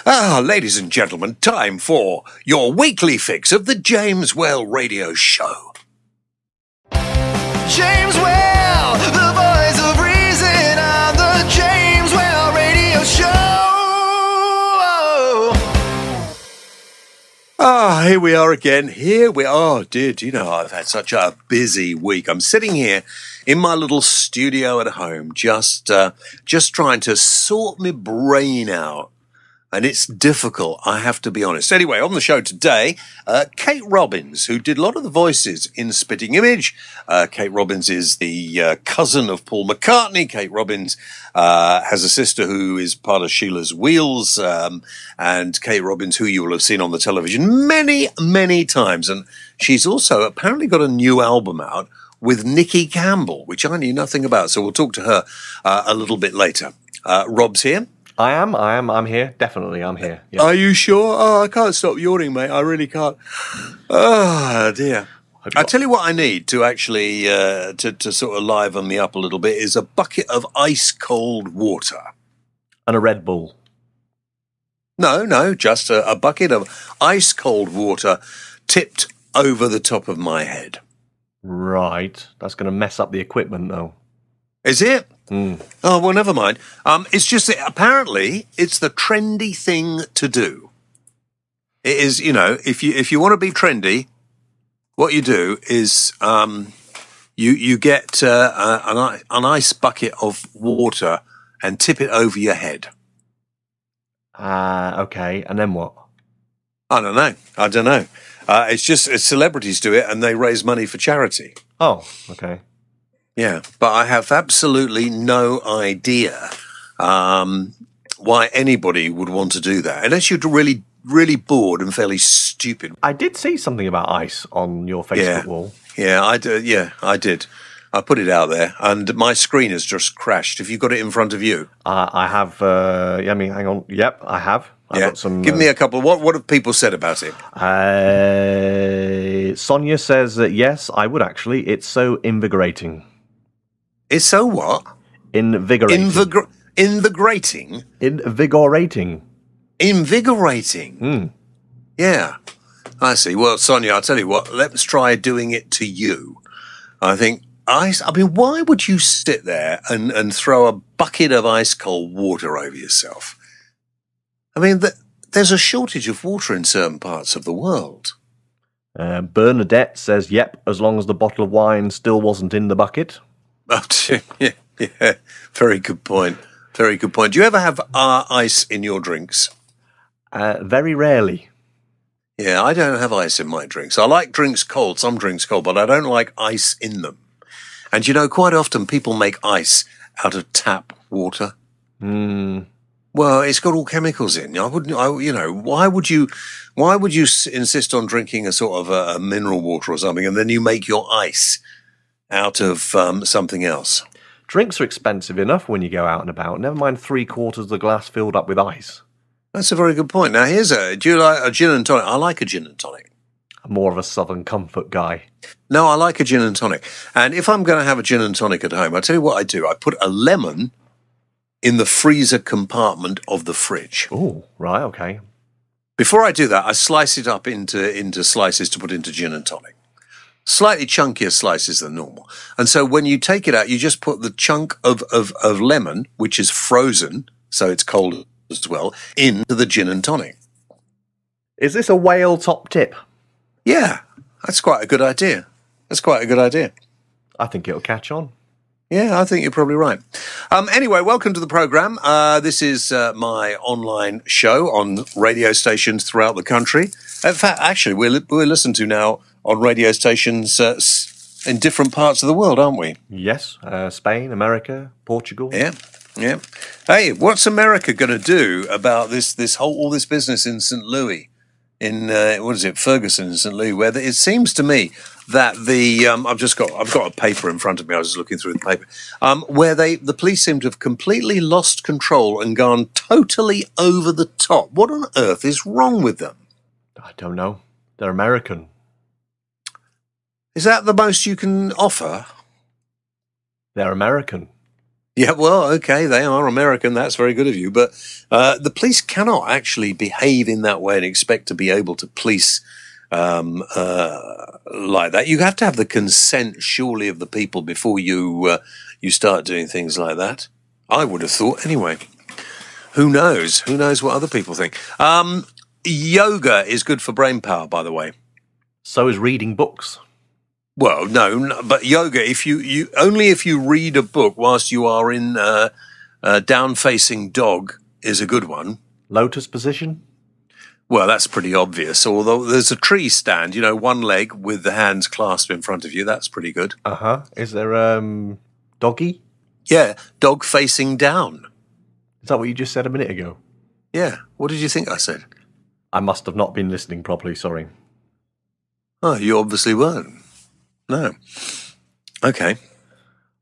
Ladies and gentlemen, time for your weekly fix of the James Well Radio Show. James Well, the voice of reason on the James Well Radio Show. Here we are again. Dear, do you know, I've had such a busy week. I'm sitting here in my little studio at home, just trying to sort my brain out. And it's difficult, I have to be honest. Anyway, on the show today, Kate Robbins, who did a lot of the voices in Spitting Image. Kate Robbins is the cousin of Paul McCartney. Kate Robbins has a sister who is part of Sheila's Wheels. And Kate Robbins, who you will have seen on the television many, many times. And she's also apparently got a new album out with Nicky Campbell, which I knew nothing about. So we'll talk to her a little bit later. Rob's here. I'm here. Definitely, I'm here. Yeah. Are you sure? Oh, I can't stop yawning, mate. I really can't. Oh, dear. I tell you what I need to actually, to sort of liven me up a little bit is a bucket of ice-cold water. And a Red Bull. No, just a bucket of ice-cold water tipped over the top of my head. Right. That's going to mess up the equipment, though. Is it? Mm. Oh, well, never mind. It's just that apparently it's the trendy thing to do. It is, you know, if you want to be trendy, what you do is you get an ice bucket of water and tip it over your head. Okay. And then what? I don't know. It's celebrities do it and they raise money for charity. Oh, okay. Yeah, but I have absolutely no idea why anybody would want to do that, unless you're really, really bored and fairly stupid. I did see something about ice on your Facebook wall. Yeah, I did. I put it out there, and my screen has just crashed. Have you got it in front of you? I have. Hang on. Yep, I have. I've got some. Give me a couple. What have people said about it? Sonia says that yes, I would actually. It's so invigorating. It's so what? Invigorating. Invigorating? Invigorating. Invigorating. Mm. Yeah. I see. Well, Sonia, I'll tell you what, let's try doing it to you. I think I mean, why would you sit there and throw a bucket of ice-cold water over yourself? I mean, there's a shortage of water in certain parts of the world. Bernadette says, yep, as long as the bottle of wine still wasn't in the bucket. Oh, yeah. Very good point. Very good point. Do you ever have ice in your drinks? Very rarely. Yeah, I don't have ice in my drinks. I like drinks cold, some drinks cold, but I don't like ice in them. And you know, quite often people make ice out of tap water. Mm. Well, it's got all chemicals in. Why would you insist on drinking a sort of a mineral water or something, and then you make your ice out of something else? Drinks are expensive enough when you go out and about. Never mind 3/4 of the glass filled up with ice. That's a very good point. Now, do you like a gin and tonic? I like a gin and tonic. I'm more of a Southern Comfort guy. No, I like a gin and tonic. And if I'm going to have a gin and tonic at home, I tell you what I do. I put a lemon in the freezer compartment of the fridge. Oh, right, okay. Before I do that, I slice it up into slices to put into gin and tonic. Slightly chunkier slices than normal. And so when you take it out, you just put the chunk of lemon, which is frozen, so it's cold as well, into the gin and tonic. Is this a whale top tip? Yeah, that's quite a good idea. I think it'll catch on. Yeah, I think you're probably right. Anyway, welcome to the program. This is my online show on radio stations throughout the country. In fact, actually, we're listened to now on radio stations in different parts of the world, aren't we? Yes, Spain, America, Portugal. Yeah. Hey, what's America going to do about all this business in St. Louis, in Ferguson in St. Louis, where it seems to me that I've got a paper in front of me. I was just looking through the paper, where the police seem to have completely lost control and gone totally over the top. What on earth is wrong with them? I don't know. They're American. Is that the most you can offer? They're American. Yeah, well, okay, they are American. That's very good of you. But the police cannot actually behave in that way and expect to be able to police like that. You have to have the consent, surely, of the people before you start doing things like that. I would have thought, anyway. Who knows? Who knows what other people think? Yoga is good for brain power, by the way. So is reading books. Well, no, but yoga, if you only if you read a book whilst you are in down-facing dog is a good one. Lotus position? Well, that's pretty obvious. Although there's a tree stand, you know, one leg with the hands clasped in front of you. That's pretty good. Uh-huh. Is there doggy? Yeah, dog facing down. Is that what you just said a minute ago? Yeah. What did you think I said? I must have not been listening properly, sorry. Oh, you obviously weren't. No. Okay.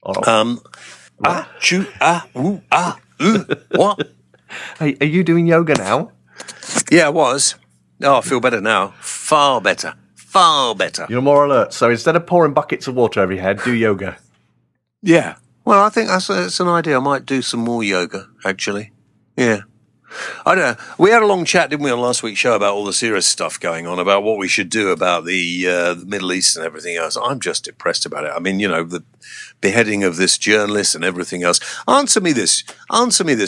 Oh. What? Hey, are you doing yoga now? Yeah, I was. Oh, I feel better now. Far better. Far better. You're more alert. So instead of pouring buckets of water over your head, do yoga. Yeah. Well, I think that's an idea. I might do some more yoga, actually. Yeah. I don't know. We had a long chat, didn't we, on last week's show about all the serious stuff going on, about what we should do about the Middle East and everything else. I'm just depressed about it. I mean, you know, the beheading of this journalist and everything else. Answer me this,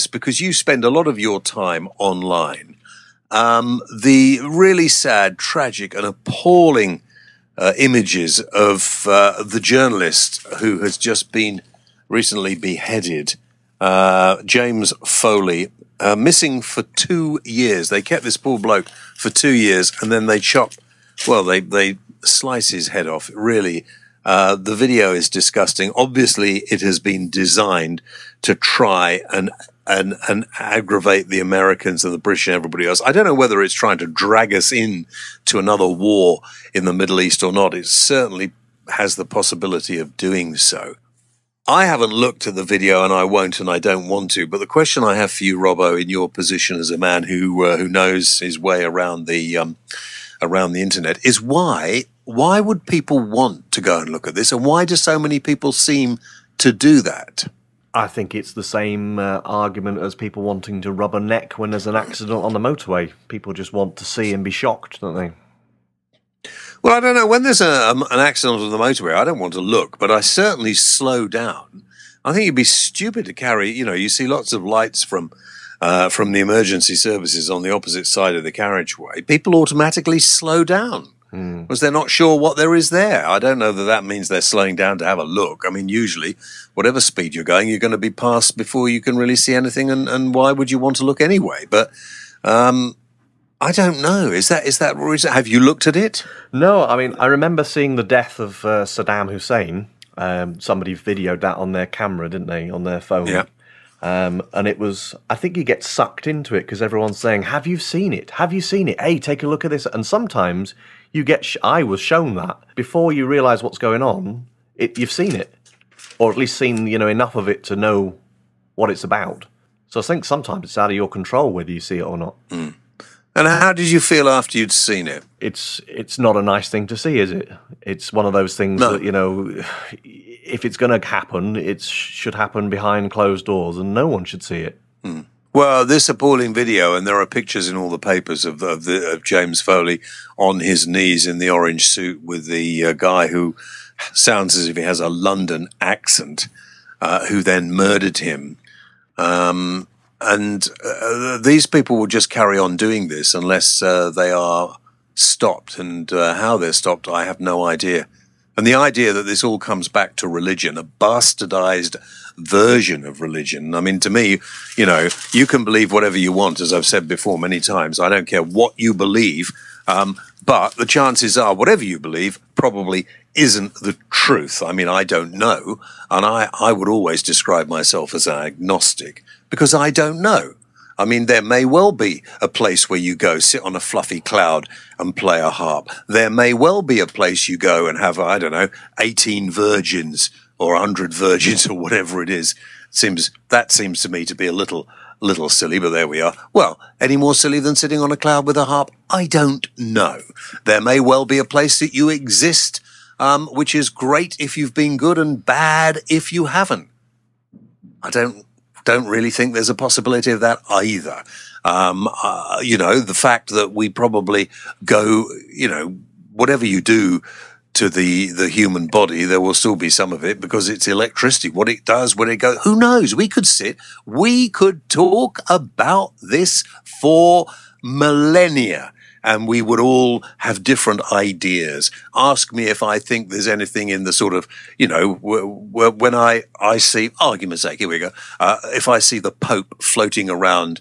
because you spend a lot of your time online. The really sad, tragic and appalling images of the journalist who has just been recently beheaded, James Foley, missing for 2 years. They kept this poor bloke for 2 years, and then they they slice his head off. Really, the video is disgusting. Obviously, it has been designed to try and aggravate the Americans and the British and everybody else. I don't know whether it's trying to drag us in to another war in the Middle East or not. It certainly has the possibility of doing so. I haven't looked at the video, and I won't, and I don't want to. But the question I have for you, Robbo, in your position as a man who knows his way around the internet, is why would people want to go and look at this, and why do so many people seem to do that? I think it's the same argument as people wanting to rub a neck when there's an accident on the motorway. People just want to see and be shocked, don't they? Well, I don't know. When there's an accident on the motorway, I don't want to look, but I certainly slow down. I think it'd be stupid to carry, you know, you see lots of lights from the emergency services on the opposite side of the carriageway. People automatically slow down because they're not sure what there is there. I don't know that means they're slowing down to have a look. I mean, usually, whatever speed you're going to be past before you can really see anything, and why would you want to look anyway? But I don't know. Is that reason? Have you looked at it? No, I mean, I remember seeing the death of Saddam Hussein. Somebody videoed that on their camera, didn't they, on their phone? Yeah. And it was, I think you get sucked into it because everyone's saying, have you seen it? Have you seen it? Hey, take a look at this. And sometimes you get, I was shown that before you realise what's going on, you've seen it. Or at least seen, you know, enough of it to know what it's about. So I think sometimes it's out of your control whether you see it or not. Mm. And how did you feel after you'd seen it? It's not a nice thing to see, is it? It's one of those things that, you know, if it's going to happen, it should happen behind closed doors and no one should see it. Mm. Well, this appalling video, and there are pictures in all the papers of James Foley on his knees in the orange suit with the guy who sounds as if he has a London accent, who then murdered him. And these people will just carry on doing this unless they are stopped. And how they're stopped, I have no idea. And the idea that this all comes back to religion, a bastardized version of religion. I mean, to me, you know, you can believe whatever you want, as I've said before many times. I don't care what you believe. But the chances are whatever you believe probably isn't the truth. I mean, I don't know. And I would always describe myself as an agnostic because I don't know. I mean, there may well be a place where you go, sit on a fluffy cloud and play a harp. There may well be a place you go and have, I don't know, 18 virgins or 100 virgins or whatever it is. That seems to me to be a little silly, but there we are. Well, any more silly than sitting on a cloud with a harp? I don't know. There may well be a place that you exist, which is great if you've been good and bad if you haven't. I don't really think there's a possibility of that either. The fact that we probably go, whatever you do to the human body, there will still be some of it because it's electricity. What it does, when it goes, who knows? We could talk about this for millennia. And we would all have different ideas. Ask me if I think there's anything in the sort of, when I see, argument's sake, here we go. If I see the Pope floating around,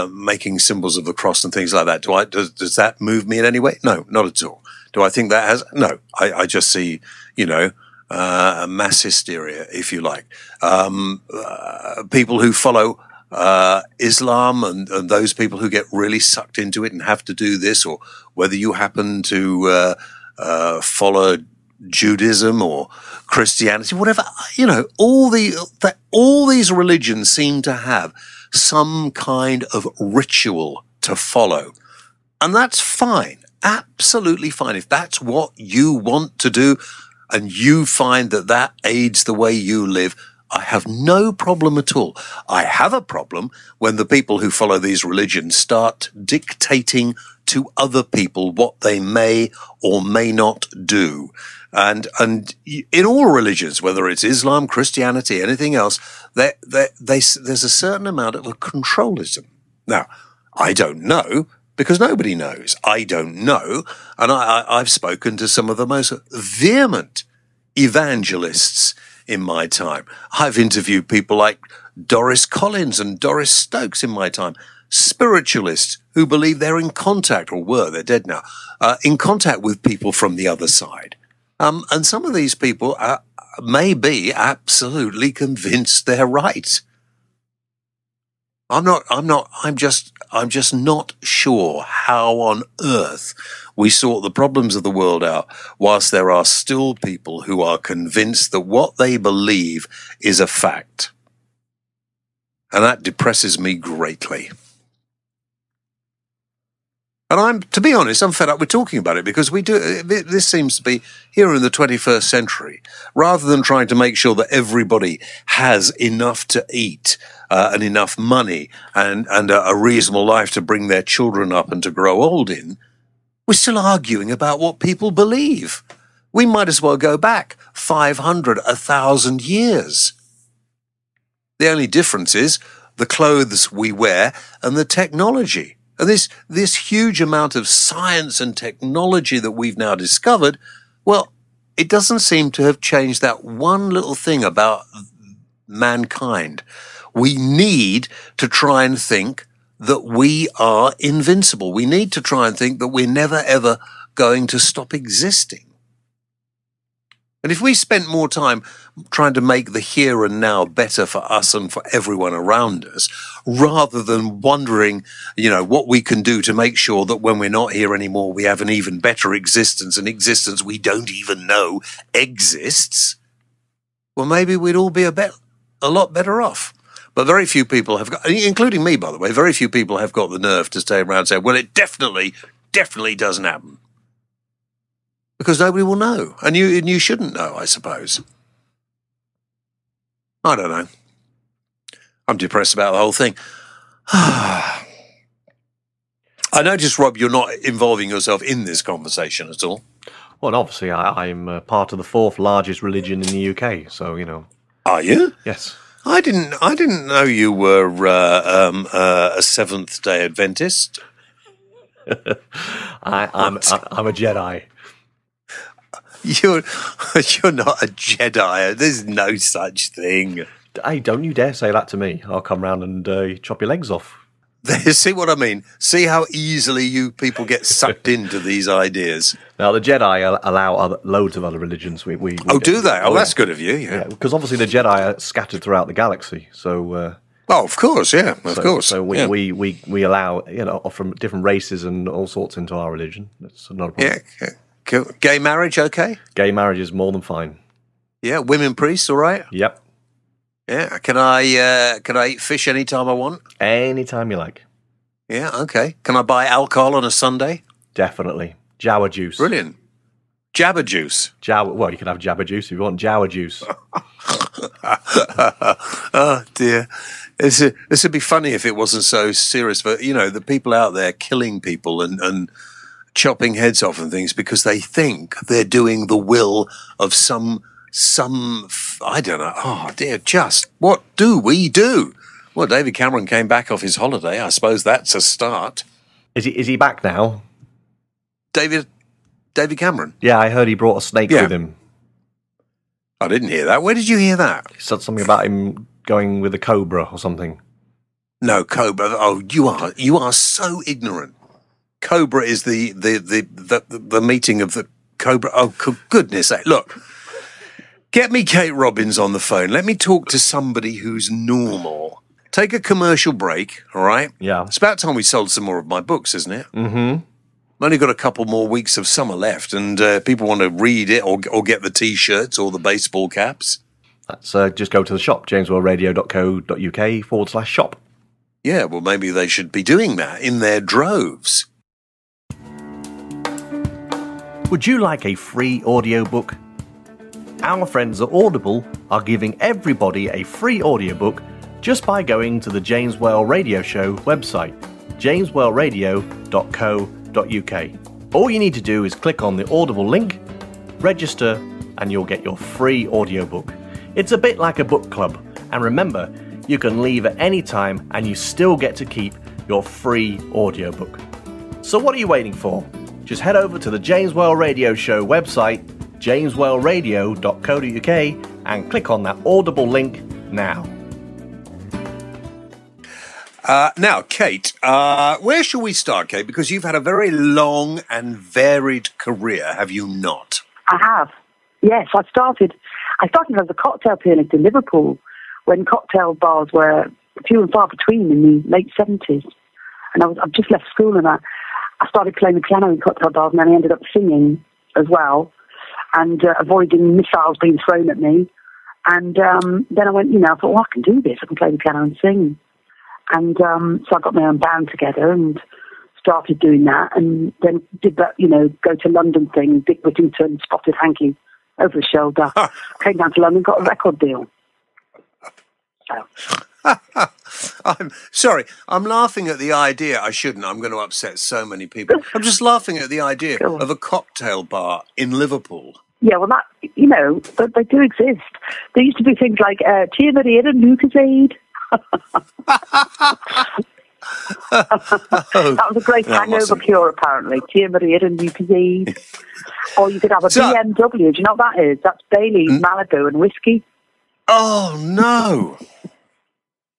making symbols of the cross and things like that, does that move me in any way? No, not at all. Do I think that has? No, I just see, mass hysteria, if you like. People who follow Islam and those people who get really sucked into it and have to do this, or whether you happen to follow Judaism or Christianity, whatever, all these religions seem to have some kind of ritual to follow, and that's fine, absolutely fine. If that's what you want to do, and you find that aids the way you live, I have no problem at all. I have a problem when the people who follow these religions start dictating to other people what they may or may not do. And in all religions, whether it's Islam, Christianity, anything else, there's a certain amount of a controlism. Now, I don't know, because nobody knows. I don't know. And I've spoken to some of the most vehement evangelists in my time. I've interviewed people like Doris Collins and Doris Stokes in my time, spiritualists who believe they're in contact, or were, they're dead now, in contact with people from the other side. And some of these people may be absolutely convinced they're right. I'm just not sure how on earth we sort the problems of the world out whilst there are still people who are convinced that what they believe is a fact. And that depresses me greatly. And to be honest, I'm fed up with talking about it, because this seems to be here in the 21st century, rather than trying to make sure that everybody has enough to eat, and enough money and a reasonable life to bring their children up and to grow old in. We're still arguing about what people believe. We might as well go back 500, 1,000 years. The only difference is the clothes we wear and the technology. And this huge amount of science and technology that we've now discovered, well, it doesn't seem to have changed that one little thing about mankind. We need to try and think that we are invincible. We need to try and think that we're never, ever going to stop existing. And if we spent more time trying to make the here and now better for us and for everyone around us, rather than wondering, what we can do to make sure that when we're not here anymore, we have an even better existence, an existence we don't even know exists, well, maybe we'd all be a lot better off. But very few people have got, including me, by the way, very few people have got the nerve to stay around and say, well, it definitely doesn't happen. Because nobody will know. And you shouldn't know, I suppose. I don't know. I'm depressed about the whole thing. I notice, Rob, you're not involving yourself in this conversation at all. Well, obviously, I'm part of the 4th largest religion in the UK, so, Are you? Yes. I didn't know you were a Seventh-day Adventist. I'm a Jedi. You're not a Jedi. There's no such thing. Hey, don't you dare say that to me. I'll come round and chop your legs off. See what I mean? See how easily you people get sucked into these ideas. Now, the Jedi allow loads of other religions. We do they? Oh, that's good of you, yeah. Because obviously the Jedi are scattered throughout the galaxy, so... of course, yeah, of course. So we allow, from different races and all sorts into our religion. That's not a problem. Yeah. Gay marriage, okay? Gay marriage is more than fine. Yeah, women priests, all right? Yep. Yeah, can I eat fish anytime I want? Anytime you like. Yeah, okay. Can I buy alcohol on a Sunday? Definitely. Jawa juice. Brilliant. Jabba juice. Well, you can have Jabba juice if you want Jabba juice. Oh, dear. This would be funny if it wasn't so serious. But, you know, the people out there killing people and chopping heads off and things because they think they're doing the will of some I don't know. Oh, dear, just what do we do? Well, David Cameron came back off his holiday. I suppose that's a start. Is he back now? David Cameron? Yeah, I heard he brought a snake with him. I didn't hear that. Where did you hear that? He said something about him going with a cobra or something. No, cobra. Oh, you are so ignorant. Cobra is the meeting of the cobra. Oh, goodness sake. Look, get me Kate Robbins on the phone. Let me talk to somebody who's normal. Take a commercial break, all right? Yeah. It's about time we sold some more of my books, isn't it? Mm-hmm. I've only got a couple more weeks of summer left, and people want to read it or get the T-shirts or the baseball caps. That's just go to the shop, jameswellradio.co.uk/shop. Yeah, well, maybe they should be doing that in their droves. Would you like a free audiobook? Our friends at Audible are giving everybody a free audiobook just by going to the James Well Radio Show website, jameswellradio.co.uk. All you need to do is click on the Audible link, register, and you'll get your free audiobook. It's a bit like a book club, and remember, you can leave at any time and you still get to keep your free audiobook. So what are you waiting for? Just head over to the James Well Radio Show website, jameswellradio.co.uk, and click on that Audible link now. Now, Kate, where shall we start, Kate? Because you've had a very long and varied career, have you not? I have. Yes, I started as a cocktail pianist in Liverpool when cocktail bars were few and far between in the late 70s. And I've just left school and I started playing the piano in cocktail bars, and then I ended up singing as well and avoiding missiles being thrown at me. And then I went, I thought, well, I can do this. I can play the piano and sing. And so I got my own band together and started doing that, and then did that, go to London thing. Dick Whittington spotted Hanky over his shoulder, came down to London, got a record deal. So. I'm sorry, I'm laughing at the idea. I shouldn't, I'm going to upset so many people. I'm just laughing at the idea of a cocktail bar in Liverpool. Yeah, well, that, but they do exist. There used to be things like Tia Maria and Lucasade. That was a great hangover cure, apparently. Tia Maria and Lucasade. Or you could have a BMW. Do you know what that is? That's Bailey's, Malibu and whiskey. Oh, no.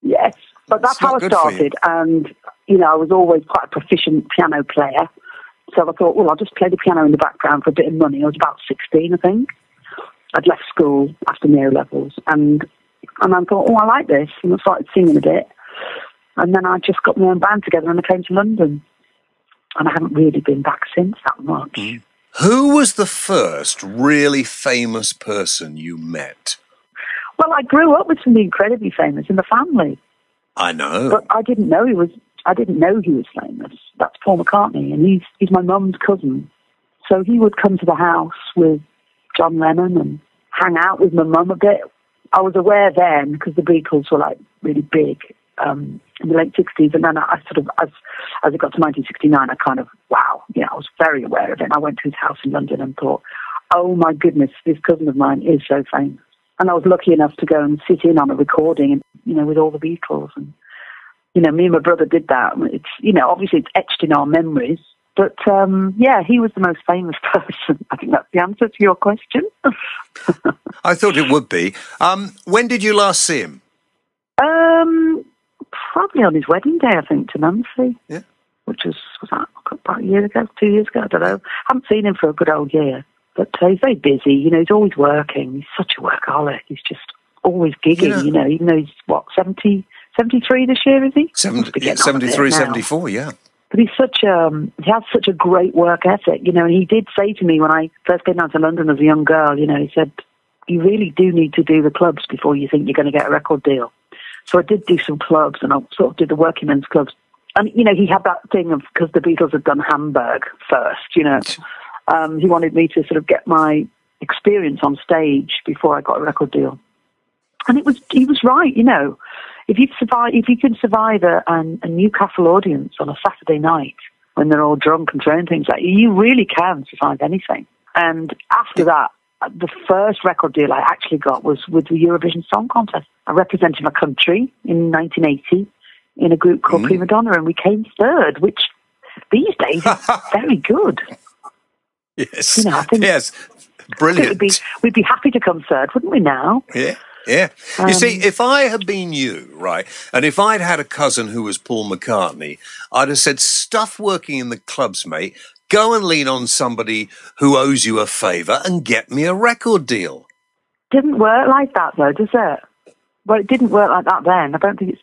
Yes, but that's how I started. And, I was always quite a proficient piano player. So I thought, well, I'll just play the piano in the background for a bit of money. I was about 16, I think. I'd left school after my O-levels. And I thought, oh, I like this. And I started singing a bit. And then I just got my own band together and I came to London. And I haven't really been back since that much. Mm. Who was the first really famous person you met? Well, I grew up with somebody incredibly famous in the family. I know. But I didn't know he was famous. That's Paul McCartney, and he's my mum's cousin. So he would come to the house with John Lennon and hang out with my mum a bit. I was aware then, because the Beatles were like really big in the late 60s, and then I sort of, as it got to 1969, I kind of, I was very aware of it. And I went to his house in London and thought, oh my goodness, this cousin of mine is so famous. And I was lucky enough to go and sit in on a recording, and with all the Beatles. And me and my brother did that. It's obviously it's etched in our memories. But he was the most famous person. I think that's the answer to your question. I thought it would be. When did you last see him? Probably on his wedding day, I think, to Nancy. Yeah. Which was that about a year ago, 2 years ago? I don't know. I haven't seen him for a good old year. But he's very busy, he's always working. He's such a workaholic. He's just always gigging, even though he's, 73 this year, is he? 73, 74, yeah. But he has such a great work ethic, and he did say to me when I first came down to London as a young girl, he said, you really do need to do the clubs before you think you're going to get a record deal. So I did do some clubs, and I sort of did the working men's clubs. And, he had that thing of, because the Beatles had done Hamburg first, He wanted me to sort of get my experience on stage before I got a record deal. And he was right, you know. If you can survive a Newcastle audience on a Saturday night when they're all drunk and throwing things at you, you really can survive anything. And after that, the first record deal I actually got was with the Eurovision Song Contest. I represented my country in 1980 in a group called Prima Donna, and we came third, which these days is very good. Yes, you know, I think, yes, brilliant. We'd be happy to come third, wouldn't we now? Yeah. Yeah. You see, if I had been you, right, and if I'd had a cousin who was Paul McCartney, I'd have said, stuff working in the clubs, mate. Go and lean on somebody who owes you a favour and get me a record deal. Didn't work like that, though, does it? Well, it didn't work like that then. I don't think it's...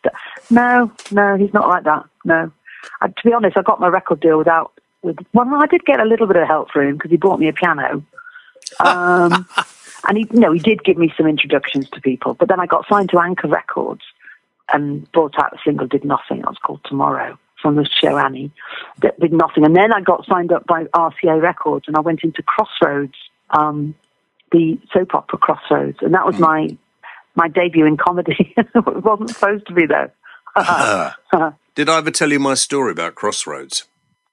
No, he's not like that, no. To be honest, I got my record deal well, I did get a little bit of help for him because he bought me a piano. And he did give me some introductions to people. But then I got signed to Anchor Records and brought out a single, Did Nothing. That was called Tomorrow, from the show Annie. Did Nothing. And then I got signed up by RCA Records, and I went into Crossroads, the soap opera Crossroads. And that was my debut in comedy. It wasn't supposed to be, though. Did I ever tell you my story about Crossroads?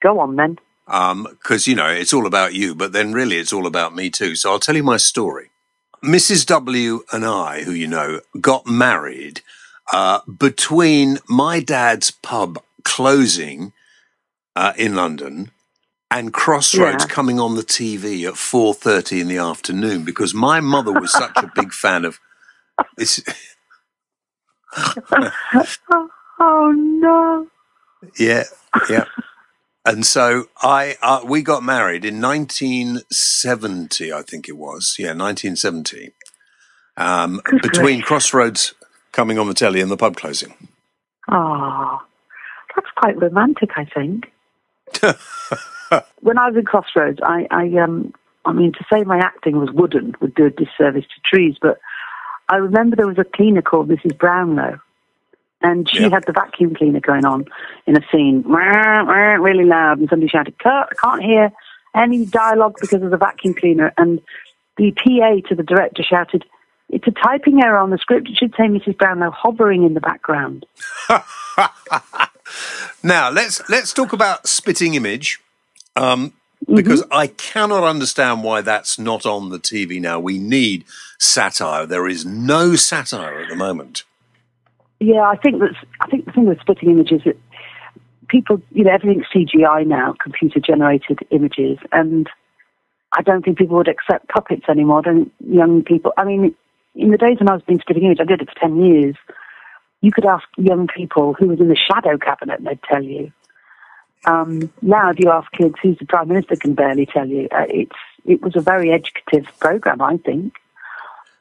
Go on, then. Because, you know, it's all about you, but then really it's all about me too. So I'll tell you my story. Mrs. W and I, who you know, got married between my dad's pub closing in London and Crossroads coming on the TV at 4:30 in the afternoon, because my mother was such a big fan of this. Oh, no. Yeah. And so we got married in 1970, I think it was. Yeah, 1970. Between Crossroads coming on the telly and the pub closing. Oh, that's quite romantic, I think. When I was in Crossroads, I mean, to say my acting was wooden would do a disservice to trees, but I remember there was a cleaner called Mrs. Brownlow. And she had the vacuum cleaner going on in a scene, really loud, and somebody shouted, "Cut, I can't hear any dialogue because of the vacuum cleaner." And the PA to the director shouted, "It's a typing error on the script. It should say Mrs. Brownlow hovering in the background." Now, let's talk about Spitting Image, because I cannot understand why that's not on the TV now. We need satire. There is no satire at the moment. Yeah, I think the thing with Spitting Image is that people, you know, everything's CGI now, computer-generated images, and I don't think people would accept puppets anymore. Young people, I mean, in the days when I was doing Spitting Image, I did it for 10 years, you could ask young people who was in the shadow cabinet and they'd tell you. Now, if you ask kids who's the Prime Minister, can barely tell you. It was a very educative programme, I think.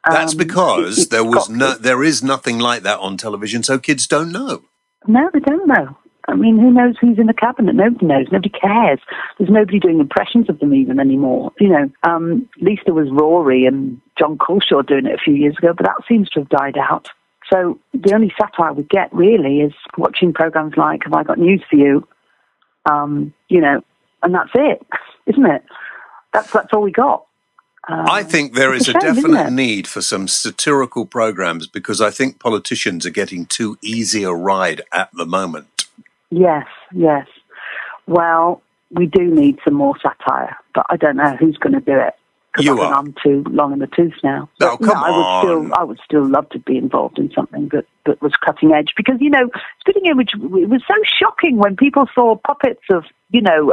That's because there is nothing like that on television, so kids don't know. No, they don't know. I mean, who knows who's in the cabinet? Nobody knows. Nobody cares. There's nobody doing impressions of them even anymore. You know, at least there was Rory and John Culshaw doing it a few years ago, but that seems to have died out. So the only satire we get really is watching programs like Have I Got News for You? You know, and that's it, isn't it? That's all we got. I think there is a definite need for some satirical programs, because I think politicians are getting too easy a ride at the moment. Yes. Well, we do need some more satire, but I don't know who's going to do it. Because I'm too long in the tooth now. Oh, come on. I would still love to be involved in something that was cutting edge. Because, you know, Spitting Image, it was so shocking when people saw puppets of, you know,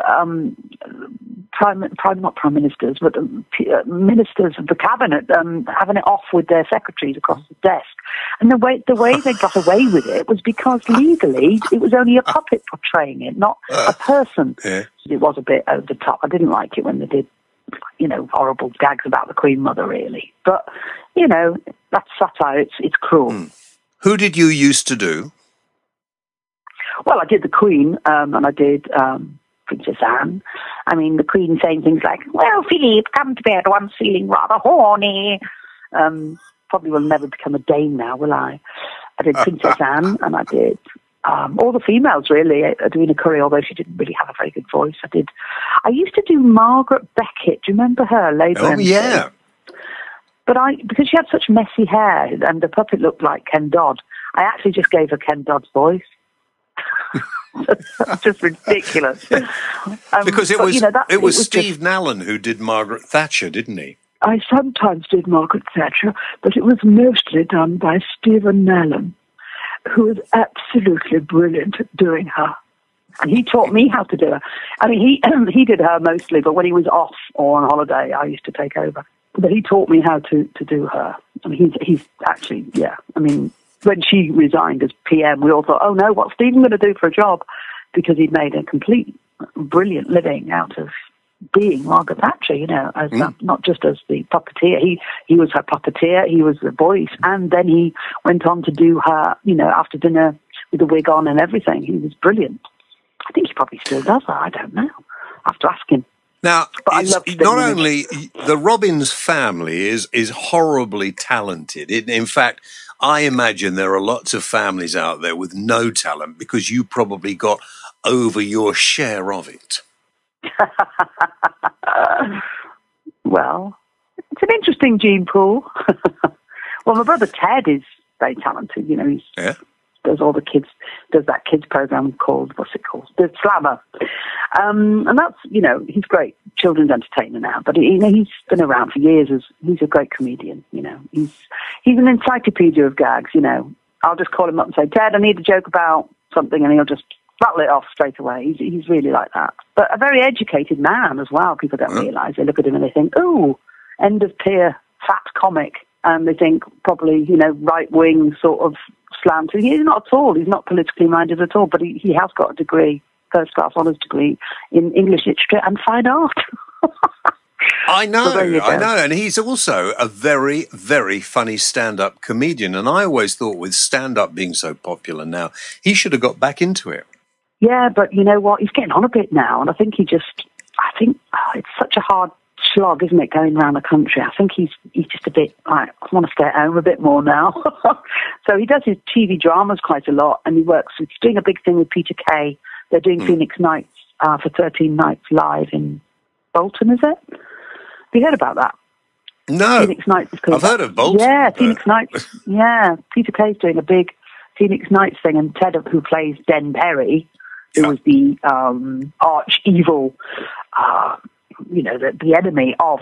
not prime ministers, but ministers of the cabinet having it off with their secretaries across the desk. And the way they got away with it was because legally it was only a puppet portraying it, not a person. Yeah. It was a bit over the top. I didn't like it when they did, you know, horrible gags about the Queen Mother, really. But, you know, that's satire. It's cruel. Who did you used to do? Well, I did the Queen, and I did Princess Anne. I mean, the Queen saying things like, "Well, Philip, come to bed. I'm feeling rather horny." Probably will never become a dame now, will I? I did Princess Anne, and I did all the females really. Edwina Currie, although she didn't really have a very good voice. I used to do Margaret Beckett. Do you remember her? Labour Oh, MC? yeah. But because she had such messy hair and the puppet looked like Ken Dodd, I actually just gave her Ken Dodd's voice. That's just ridiculous. Because it but, was, you know, it was Steve just, Nallen who did Margaret Thatcher, didn't he? I sometimes did Margaret Thatcher, but it was mostly done by Stephen Nallen, who was absolutely brilliant at doing her. And he taught me how to do her. I mean, he did her mostly, but when he was off or on holiday, I used to take over. But he taught me how to do her. I mean, he's actually, yeah. I mean, when she resigned as PM, we all thought, oh no, what's Stephen going to do for a job? Because he'd made a complete brilliant living out of being Margaret Thatcher, you know, as not just as the puppeteer. He was her puppeteer, he was the voice, and then he went on to do her, you know, after dinner with the wig on and everything. He was brilliant. I think he probably still does that. I don't know. I have to ask him. Now, But it's not only the Robbins family is horribly talented. In fact, I imagine there are lots of families out there with no talent because you probably got over your share of it. Well, it's an interesting gene pool. Well, my brother Ted is very talented. You know, he does all the kids, does that kids program called, what's it called? The Slammer. And that's, you know, he's great children's entertainer now. But you know, he's been around for years. He's a great comedian. You know, he's an encyclopedia of gags. You know, I'll just call him up and say, Ted, I need a joke about something, and he'll just rattle it off straight away. He's really like that. But a very educated man as well. People don't realise. They look at him and they think, ooh, end of tier fat comic. And they think probably, you know, right-wing sort of slant. He's not at all. He's not politically minded at all. But he has got a degree, first-class honours degree in English literature and fine art. I know. And he's also a very, very funny stand-up comedian. And I always thought with stand-up being so popular now, he should have got back into it. Yeah, but you know what? He's getting on a bit now. And I think it's such a hard slog, isn't it, going around the country? I think he's just a bit, I want to stay at home a bit more now. So he does his TV dramas quite a lot. And he's doing a big thing with Peter Kay. They're doing Phoenix Nights for 13 nights live in Bolton, is it? Have you heard about that? No. Phoenix Nights. I've heard of Bolton. Yeah, Phoenix Nights. Yeah, Peter Kay's doing a big Phoenix Nights thing, and Ted, who plays Den Perry, who was the arch evil, you know, the enemy of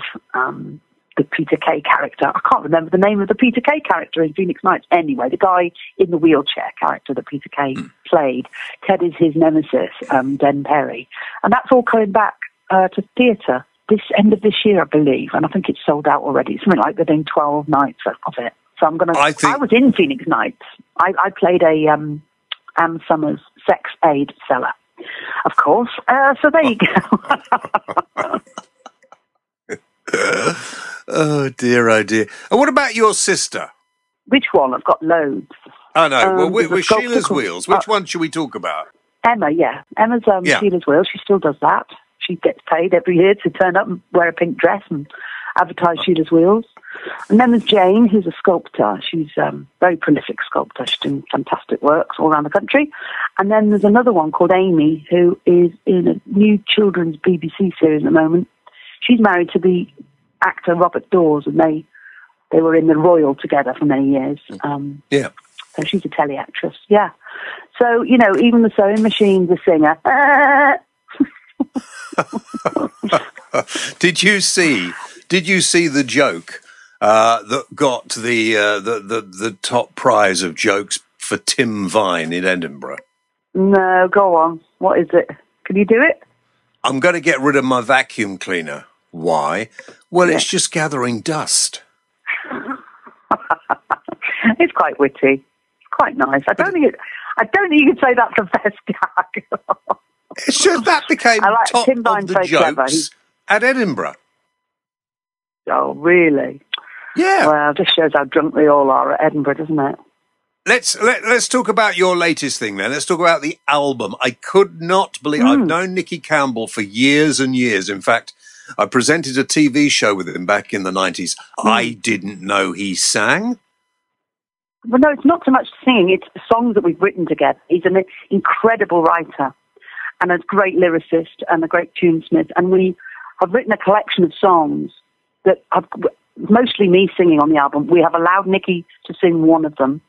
the Peter Kay character. I can't remember the name of the Peter Kay character in Phoenix Nights. Anyway, the guy in the wheelchair character that Peter Kay played. Ted is his nemesis, Den Perry. And that's all coming back to theatre this end of this year, I believe. And I think it's sold out already. It's something like they're doing 12 nights of it. So I'm going to... I was in Phoenix Nights. I played a Anne Summers sex aid seller, of course. So there you go. Oh, dear, oh, dear. And what about your sister? Which one? I've got loads. Oh, no. Well, with Sheila's Wheels, which one should we talk about? Emma, yeah. Emma's Sheila's Wheels. She still does that. She gets paid every year to turn up and wear a pink dress and advertise Sheila's Wheels. And then there's Jane, who's a sculptor. She's a very prolific sculptor. She's doing fantastic works all around the country. And then there's another one called Amy, who is in a new children's BBC series at the moment. She's married to the actor Robert Dawes, and they were in The Royal together for many years. Yeah. So she's a telly actress, yeah. So, you know, even the sewing machine's a singer. Did you see the joke that got the top prize of jokes for Tim Vine in Edinburgh? No, go on. What is it? Can you do it? I'm going to get rid of my vacuum cleaner. Why? Well, it's just gathering dust. It's quite witty. It's quite nice. I don't think you could say that's the best gag. It's just that became top Tim Vine, of the jokes at Edinburgh. Oh, really? Yeah. Well, it just shows how drunk we all are at Edinburgh, doesn't it? Let's talk about your latest thing then. Let's talk about the album. I could not believe I've known Nicky Campbell for years and years. In fact, I presented a TV show with him back in the 90s. I didn't know he sang. Well, no, it's not so much singing, it's the songs that we've written together. He's an incredible writer and a great lyricist and a great tunesmith. And we have written a collection of songs that have mostly me singing on the album. We have allowed Nicky to sing one of them.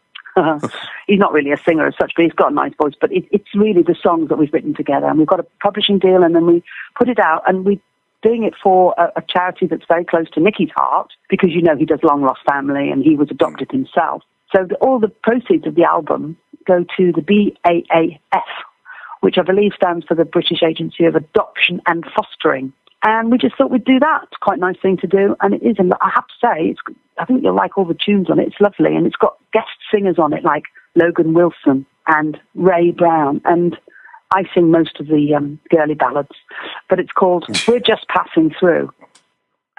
He's not really a singer as such, but he's got a nice voice. But it's really the songs that we've written together. And we've got a publishing deal, and then we put it out, and we're doing it for a charity that's very close to Nicky's heart, because, you know, he does Long Lost Family, and he was adopted himself. So all the proceeds of the album go to the BAAF, which I believe stands for the British Agency of Adoption and Fostering. And we just thought we'd do that. It's quite a nice thing to do. And it is, and I have to say, I think you'll like all the tunes on it. It's lovely. And it's got guest singers on it, like Logan Wilson and Ray Brown. And I sing most of the girly ballads. But it's called We're Just Passing Through.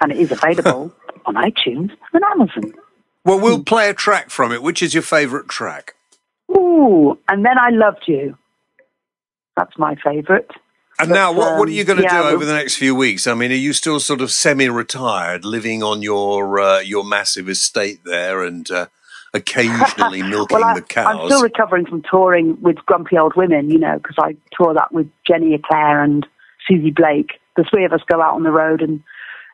And it is available on iTunes and Amazon. Well, we'll play a track from it. Which is your favourite track? Ooh, And Then I Loved You. That's my favourite. And now, what are you going to do over the next few weeks? I mean, are you still sort of semi-retired, living on your massive estate there and occasionally milking the cows? I'm still recovering from touring with Grumpy Old Women, you know, because I tour that with Jenny Eclair and Susie Blake. The three of us go out on the road, and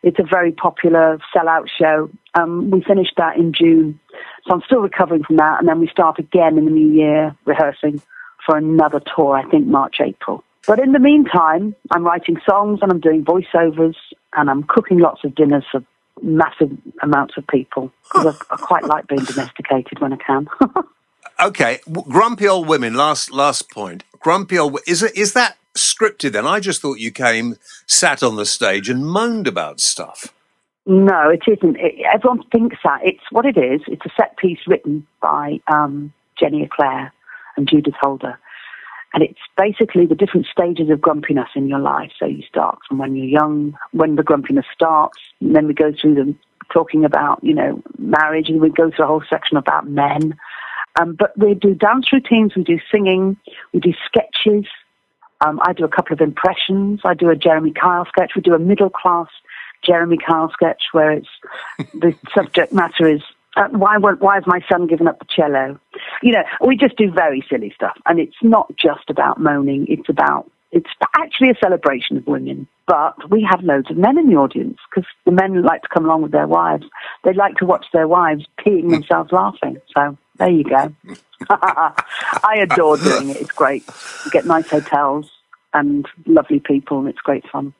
it's a very popular sellout show. We finished that in June, so I'm still recovering from that, and then we start again in the new year, rehearsing for another tour, I think March, April. But in the meantime, I'm writing songs and I'm doing voiceovers and I'm cooking lots of dinners for massive amounts of people, because I quite like being domesticated when I can. Okay, Grumpy Old Women, last point. Grumpy Old, is that scripted then? I just thought you came, sat on the stage and moaned about stuff. No, it isn't. Everyone thinks that. It's what it is. It's a set piece written by Jenny Eclair and Judith Holder. And it's basically the different stages of grumpiness in your life. So you start from when you're young, when the grumpiness starts, and then we go through them talking about, you know, marriage, and we go through a whole section about men. But we do dance routines, we do singing, we do sketches. I do a couple of impressions. I do a Jeremy Kyle sketch. We do a middle-class Jeremy Kyle sketch where it's the subject matter is, why has my son given up the cello? You know, we just do very silly stuff. And it's not just about moaning. It's actually a celebration of women. But we have loads of men in the audience, because the men like to come along with their wives. They like to watch their wives peeing themselves laughing. So there you go. I adore doing it. It's great. You get nice hotels and lovely people, and it's great fun.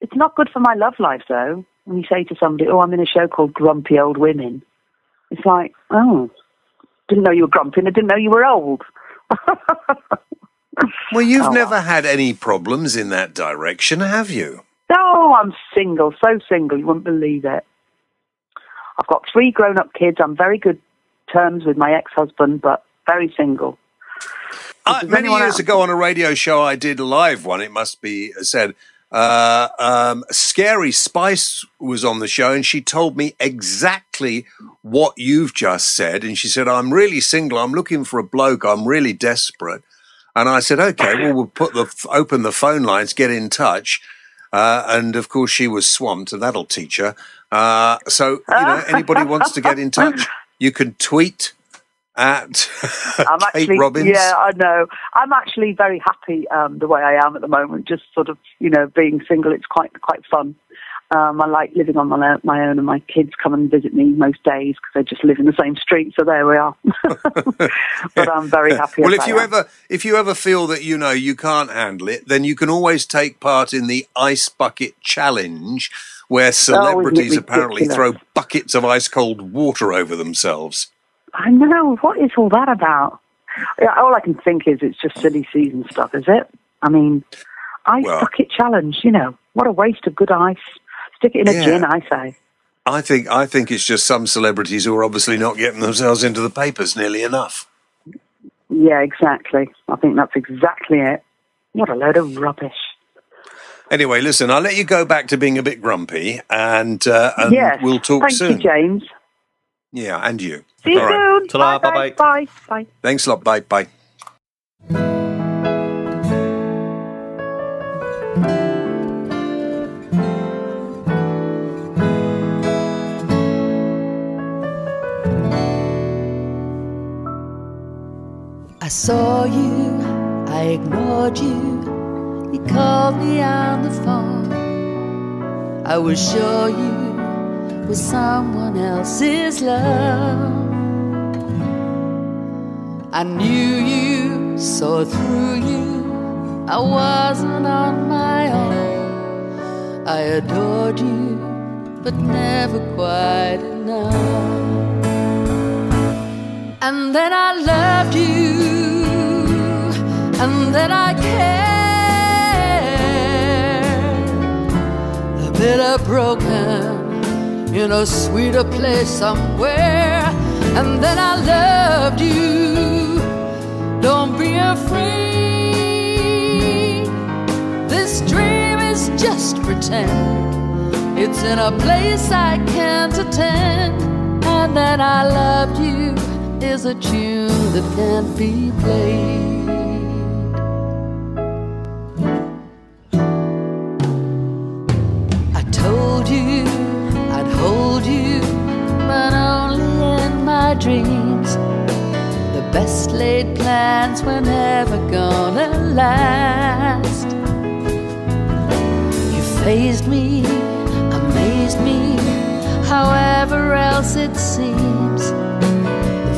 It's not good for my love life, though. When you say to somebody, oh, I'm in a show called Grumpy Old Women, it's like, oh, didn't know you were grumpy, and I didn't know you were old. Well, you've never had any problems in that direction, have you? No, I'm single, so single, you wouldn't believe it. I've got 3 grown-up kids. I'm very good terms with my ex-husband, but very single. Many years ago on a radio show I did, a live one, it must be said, Scary Spice was on the show, and she told me exactly what you've just said. And she said, I'm really single, I'm looking for a bloke, I'm really desperate. And I said, okay, well, we'll open the phone lines, get in touch. And of course she was swamped, and that'll teach her. So, you know, anybody wants to get in touch, you can tweet at Kate Robbins. Yeah, I know. I'm actually very happy the way I am at the moment, just sort of, you know, being single. It's quite fun. I like living on my own, and my kids come and visit me most days because they just live in the same street, so there we are. But I'm very happy. Well, if you ever feel that, you know, you can't handle it, then you can always take part in the Ice Bucket Challenge, where celebrities apparently throw buckets of ice-cold water over themselves. I know. What is all that about? All I can think is it's just silly season stuff, is it? I mean, bucket challenge, you know, what a waste of good ice. Stick it in a gin, I say. I think it's just some celebrities who are obviously not getting themselves into the papers nearly enough. Yeah, exactly. I think that's exactly it. What a load of rubbish. Anyway, listen, I'll let you go back to being a bit grumpy, and we'll talk soon. Thank you, James. Yeah, and you. See you soon. Ta-ra, bye. bye-bye. Bye. Thanks a lot. Bye. Bye. saw you, I ignored you. You called me on the phone. I was sure you were someone else's love. I knew you, saw through you. I wasn't on my own. I adored you, but never quite enough. And then I loved you, and then I cared. A bit broken in a sweeter place somewhere. And then I loved you. Don't be afraid. This dream is just pretend. It's in a place I can't attend. And then I loved you is a tune that can't be played. I told you I'd hold you, but only in my dreams. The best laid plans were never gonna last. You fazed me, amazed me, however else it seems. The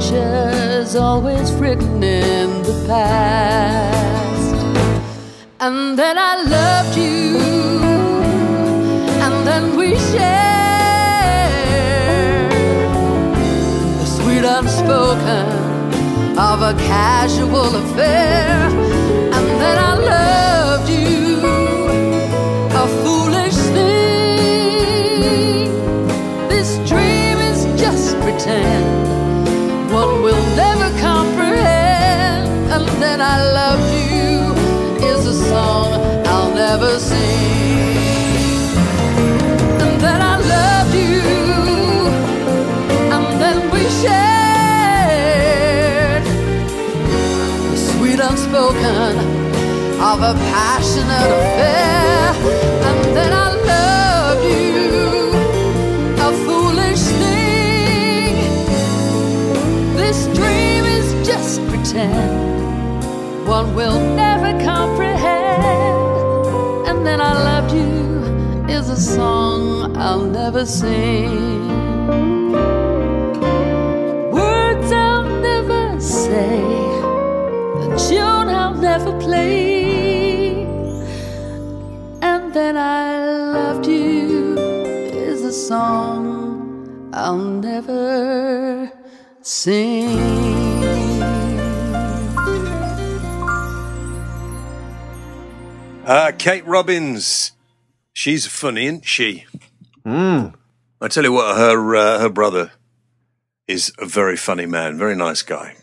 future's always written in the past. And then I loved you, and then we shared the sweet unspoken of a casual affair. And then I loved you, a foolish thing. This dream is just pretend, one will never comprehend. And then I loved you is a song I'll never sing. And then I loved you, and then we shared the sweet unspoken of a passionate affair. And then I loved you, a foolish thing. This dream is just pretend, one will never comprehend. And then I loved you is a song I'll never sing. Words I'll never say, a tune I'll never play. And then I loved you is a song I'll never sing. Kate Robbins. She's funny, isn't she? I tell you what, her brother is a very funny man, very nice guy.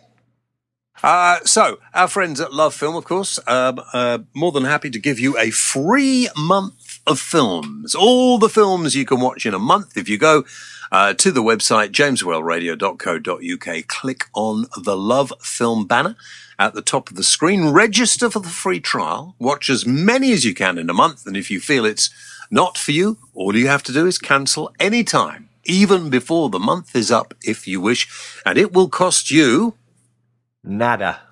So, our friends at Love Film, of course, more than happy to give you a free month of films. All the films you can watch in a month if you go to the website jameswellradio.co.uk. Click on the Love Film banner at the top of the screen. Register for the free trial. Watch as many as you can in a month. And if you feel it's not for you, all you have to do is cancel any time, even before the month is up if you wish. And it will cost you nada.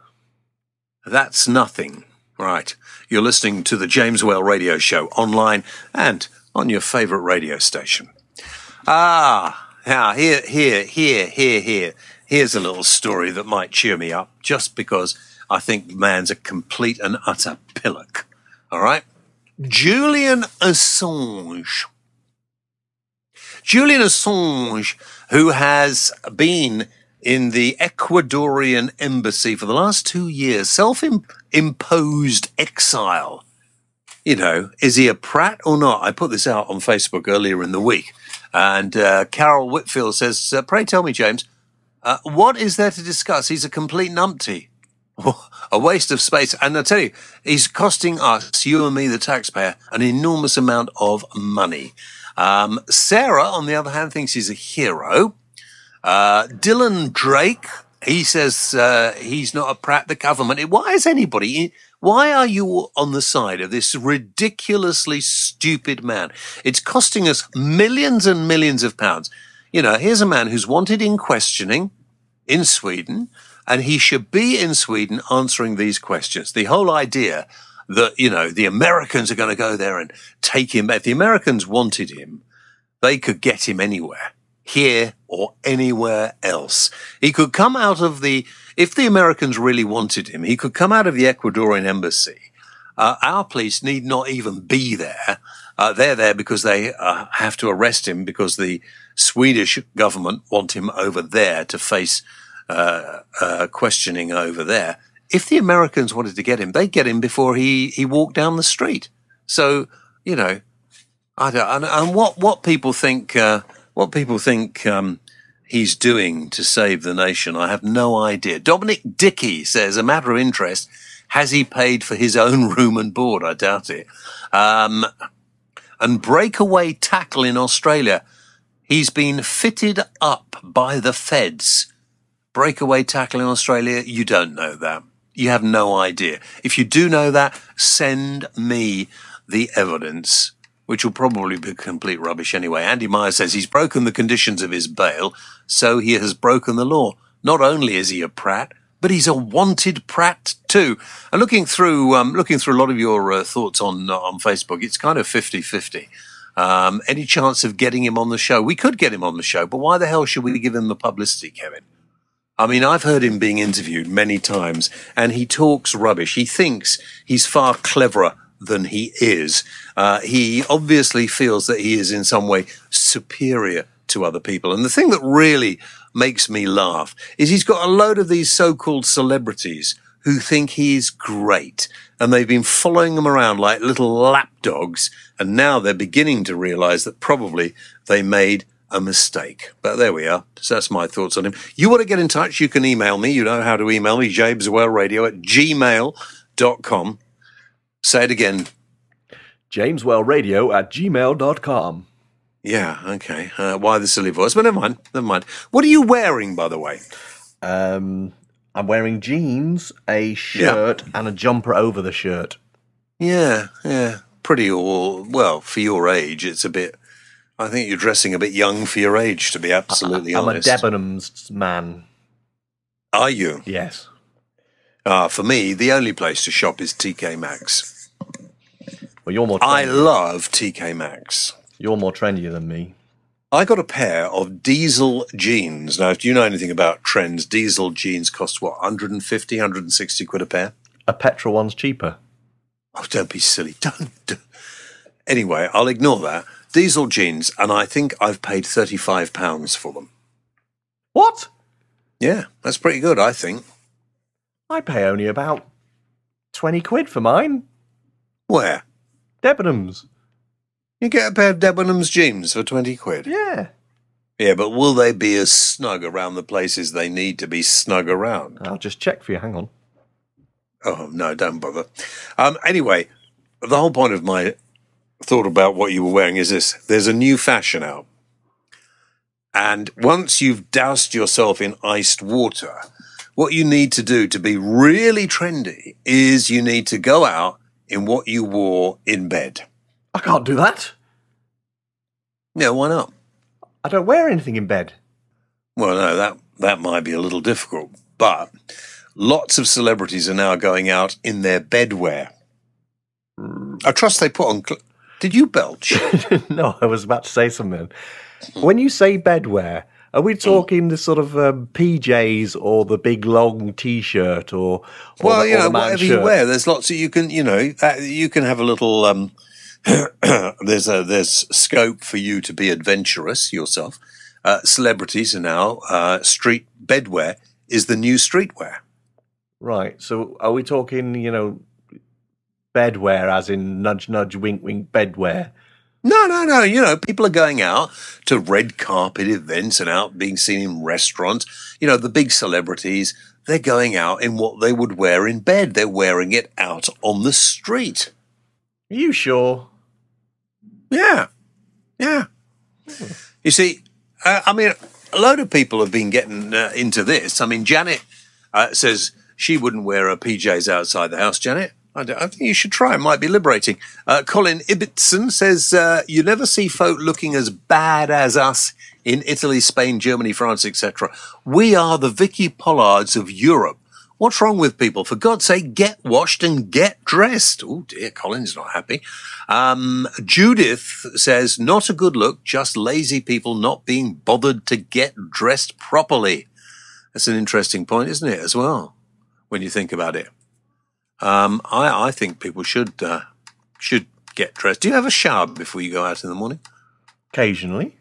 That's nothing. Right. You're listening to the James Well Radio Show online and on your favourite radio station. Here's a little story that might cheer me up, just because I think man's a complete and utter pillock. All right? Julian Assange. Julian Assange, who has been in the Ecuadorian embassy for the last 2 years, self-imposed exile. You know, is he a prat or not? I put this out on Facebook earlier in the week. And Carol Whitfield says, pray tell me, James, what is there to discuss? He's a complete numpty. A waste of space. And I tell you, he's costing us, you and me, the taxpayer, an enormous amount of money. Sarah, on the other hand, thinks he's a hero. Dylan Drake, he says he's not a prat, the government. Why are you on the side of this ridiculously stupid man? It's costing us millions and millions of pounds. You know, here's a man who's wanted in questioning in Sweden, and he should be in Sweden answering these questions. The whole idea that, the Americans are going to go there and take him. If the Americans wanted him, they could get him anywhere, here or anywhere else. He could come out of if the Americans really wanted him, he could come out of the Ecuadorian embassy. Our police need not even be there. They're there because they have to arrest him because the Swedish government want him over there to face questioning over there. If the Americans wanted to get him, they'd get him before he walked down the street. So, I don't. And what people think he's doing to save the nation, I have no idea. Dominic Dickey says, a matter of interest, has he paid for his own room and board? I doubt it. And breakaway tackle in Australia. He's been fitted up by the feds. Breakaway tackle in Australia, you don't know that. You have no idea. If you do know that, send me the evidence, which will probably be complete rubbish anyway. Andy Meyer says he's broken the conditions of his bail, so he has broken the law. Not only is he a prat, but he's a wanted prat too. And looking through a lot of your thoughts on Facebook, it's kind of 50-50. Any chance of getting him on the show? We could get him on the show, but why the hell should we give him the publicity, Kevin? I mean, I've heard him being interviewed many times, and he talks rubbish. He thinks he's far cleverer than he is. He obviously feels that he is in some way superior to other people. And the thing that really makes me laugh is he's got a load of these so-called celebrities who think he's great, and they've been following him around like little lapdogs, and now they're beginning to realize that probably they made a mistake. But there we are. So that's my thoughts on him. You want to get in touch, you can email me. You know how to email me, jameswellradio@gmail.com. Say it again. jameswellradio@gmail.com. Yeah, okay. Why the silly voice? But never mind. What are you wearing, by the way? I'm wearing jeans, a shirt, and a jumper over the shirt. Yeah. Pretty well, for your age, it's a bit... I think you're dressing a bit young for your age, to be absolutely honest. I'm a Debenhams man. Are you? Yes. For me, the only place to shop is TK Maxx. Well, you're more trendy. I love TK Maxx. You're more trendier than me. I got a pair of diesel jeans. Now, if you know anything about trends, diesel jeans cost what, 150, 160 quid a pair? A petrol one's cheaper. Oh, don't be silly. Don't. Anyway, I'll ignore that. Diesel jeans, and I think I've paid £35 for them. What? Yeah, that's pretty good, I think. I pay only about 20 quid for mine. Where? Debenhams. You get a pair of Debenhams jeans for 20 quid? Yeah. Yeah, but will they be as snug around the places they need to be snug around? I'll just check for you. Hang on. Oh, no, don't bother. Anyway, the whole point of my thought about what you were wearing is this. There's a new fashion out. And once you've doused yourself in iced water, what you need to do to be really trendy is you need to go out in what you wore in bed. I can't do that. Yeah, why not? I don't wear anything in bed. Well, no, that might be a little difficult. But lots of celebrities are now going out in their bedwear. I trust they put on... Did you belch? No, I was about to say something. When you say bedwear, are we talking the sort of PJs or the big long T-shirt or well, the whatever shirt? you wear. There's lots of you can have a little. There's scope for you to be adventurous yourself. Celebrities are now street bedwear is the new streetwear. Right. So are we talking, bedwear as in nudge, nudge, wink, wink, bedwear? No. People are going out to red carpet events and out being seen in restaurants. The big celebrities, they're going out in what they would wear in bed. They're wearing it out on the street. Are you sure? Yeah. You see, a load of people have been getting into this. I mean, Janet says she wouldn't wear her PJs outside the house. Janet? I think you should try. It might be liberating. Colin Ibbotson says, you never see folk looking as bad as us in Italy, Spain, Germany, France, etc. We are the Vicky Pollards of Europe. What's wrong with people? For God's sake, get washed and get dressed. Oh dear, Colin's not happy. Judith says, not a good look, just lazy people not being bothered to get dressed properly. That's an interesting point, isn't it, as well, when you think about it? I think people should get dressed. Do you have a shower before you go out in the morning? Occasionally.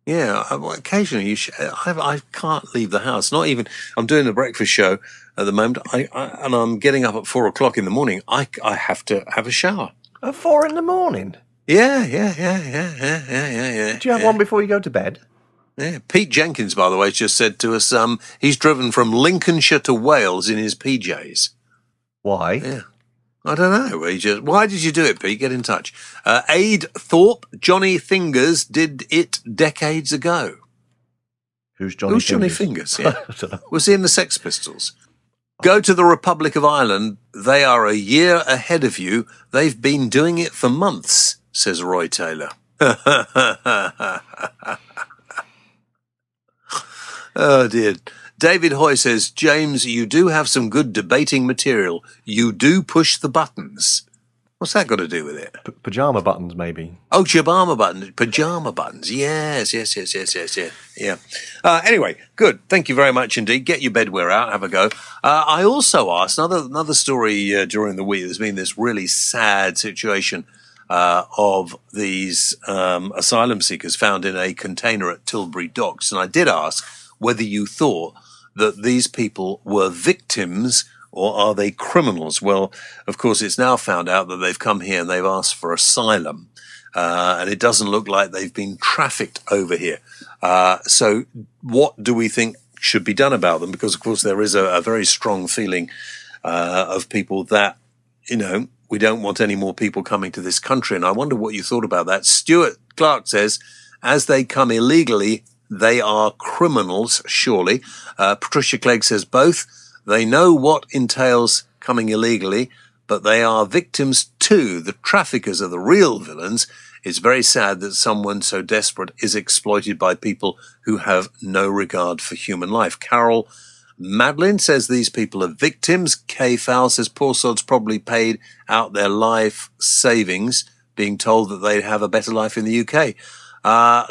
Yeah, occasionally. I can't leave the house. Not even. I'm doing the breakfast show at the moment. And I'm getting up at 4 o'clock in the morning. I have to have a shower. At 4 in the morning? Yeah. Do you have one before you go to bed? Yeah. Pete Jenkins, by the way, just said to us, he's driven from Lincolnshire to Wales in his PJs. Why? Yeah. I don't know. Why did you do it, Pete? Get in touch. Aid Thorpe, Johnny Fingers did it decades ago. Who's Johnny Fingers? Johnny Fingers? Yeah. Was he in the Sex Pistols? Go to the Republic of Ireland. They are a year ahead of you. They've been doing it for months, says Roy Taylor. Oh, dear. David Hoy says, James, you do have some good debating material. You do push the buttons. What's that got to do with it? Pajama buttons, maybe. Oh, pajama buttons. Pajama buttons. Yes. Yeah. Anyway, good. Thank you very much indeed. Get your bedware out. Have a go. I also asked another story during the week. There's been this really sad situation of these asylum seekers found in a container at Tilbury Docks. And I did ask whether you thought that these people were victims or are they criminals? Well, of course, it's now found out that they've come here and they've asked for asylum. And it doesn't look like they've been trafficked over here. So what do we think should be done about them? Because, of course, there is a very strong feeling of people that, we don't want any more people coming to this country. And I wonder what you thought about that. Stuart Clark says, as they come illegally, they are criminals, surely. Patricia Clegg says both. They know what entails coming illegally, but they are victims too. The traffickers are the real villains. It's very sad that someone so desperate is exploited by people who have no regard for human life. Carol Madeline says these people are victims. Kay Fowl says poor sods probably paid out their life savings, being told that they'd have a better life in the UK.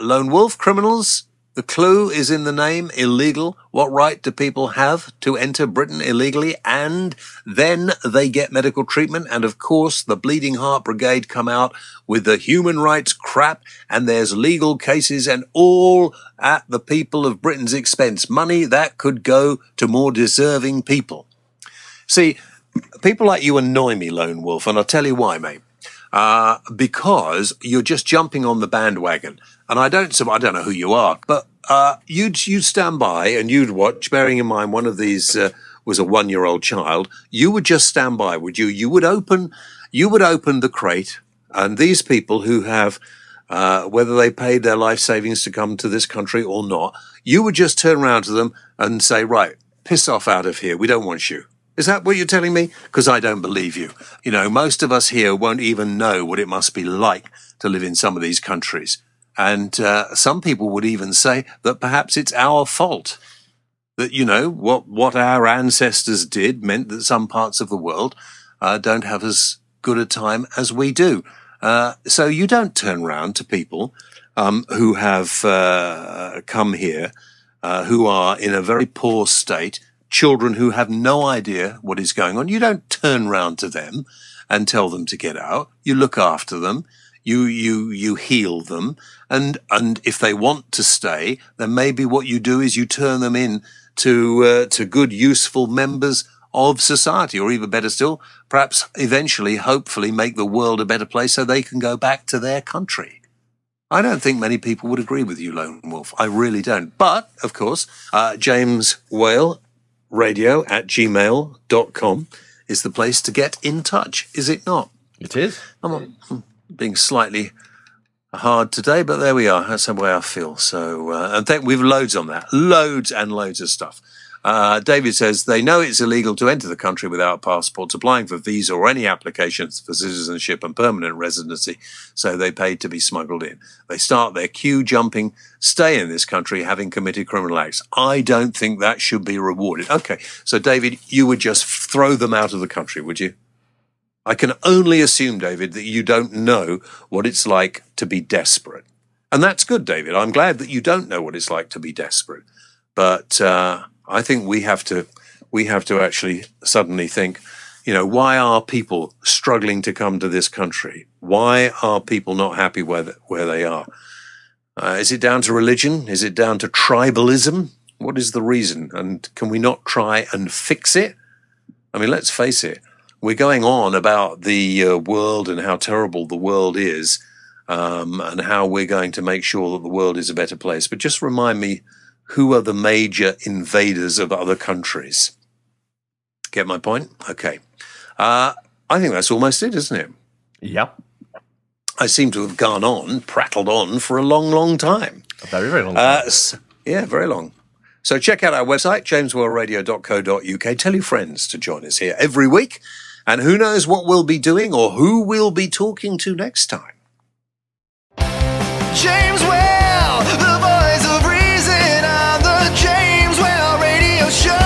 Lone Wolf, criminals. The clue is in the name, illegal. What right do people have to enter Britain illegally? And then they get medical treatment. And of course, the Bleeding Heart Brigade come out with the human rights crap. And there's legal cases and all at the people of Britain's expense. Money that could go to more deserving people. See, people like you annoy me, Lone Wolf. And I'll tell you why, mate. Because you're just jumping on the bandwagon. And I don't know who you are, but you'd stand by and you'd watch, bearing in mind one of these was a 1-year-old child. You would just stand by, would you? You would open the crate, and these people who have, whether they paid their life savings to come to this country or not, you would just turn around to them and say, right, piss off out of here. We don't want you. Is that what you're telling me? Because I don't believe you. Most of us here won't even know what it must be like to live in some of these countries. And some people would even say that perhaps it's our fault. That, what our ancestors did meant that some parts of the world don't have as good a time as we do. So you don't turn around to people who have come here, who are in a very poor state, children who have no idea what is going on. You don't turn round to them and tell them to get out. You look after them. You heal them. And if they want to stay, then maybe what you do is you turn them in to good, useful members of society, or even better still, perhaps eventually, hopefully make the world a better place so they can go back to their country. I don't think many people would agree with you, Lone Wolf. I really don't. But, of course, James Whale, radio@gmail.com is the place to get in touch, is it not? It is. I'm being slightly hard today, but there we are. That's the way I feel. So, and we've loads on that. Loads and loads of stuff. David says, they know it's illegal to enter the country without passports, applying for visa or any applications for citizenship and permanent residency, so they paid to be smuggled in. They start their queue jumping, stay in this country having committed criminal acts. I don't think that should be rewarded. Okay, so David, you would just throw them out of the country, would you? I can only assume, David, that you don't know what it's like to be desperate. And that's good, David. I'm glad that you don't know what it's like to be desperate. But I think we have to actually suddenly think, why are people struggling to come to this country? Why are people not happy where they are? Is it down to religion? Is it down to tribalism? What is the reason? And can we not try and fix it? I mean, let's face it. We're going on about the world and how terrible the world is, and how we're going to make sure that the world is a better place. But just remind me, who are the major invaders of other countries? Get my point? Okay. I think that's almost it, isn't it? Yep. I seem to have prattled on for a long, long time. A very, very long time. Yeah, very long. So check out our website, jameswellradio.co.uk. Tell your friends to join us here every week. And who knows what we'll be doing or who we'll be talking to next time. James Well, the voice of reason on the James Well Radio Show.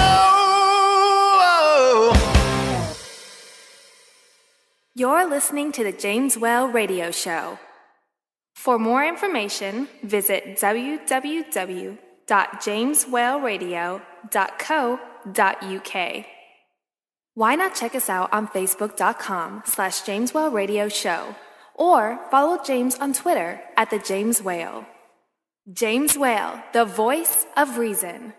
You're listening to the James Well Radio Show. For more information, visit www.jameswellradio.co.uk. Why not check us out on Facebook.com/James Well Radio Show, or follow James on Twitter @the James Whale. James Whale, the voice of reason.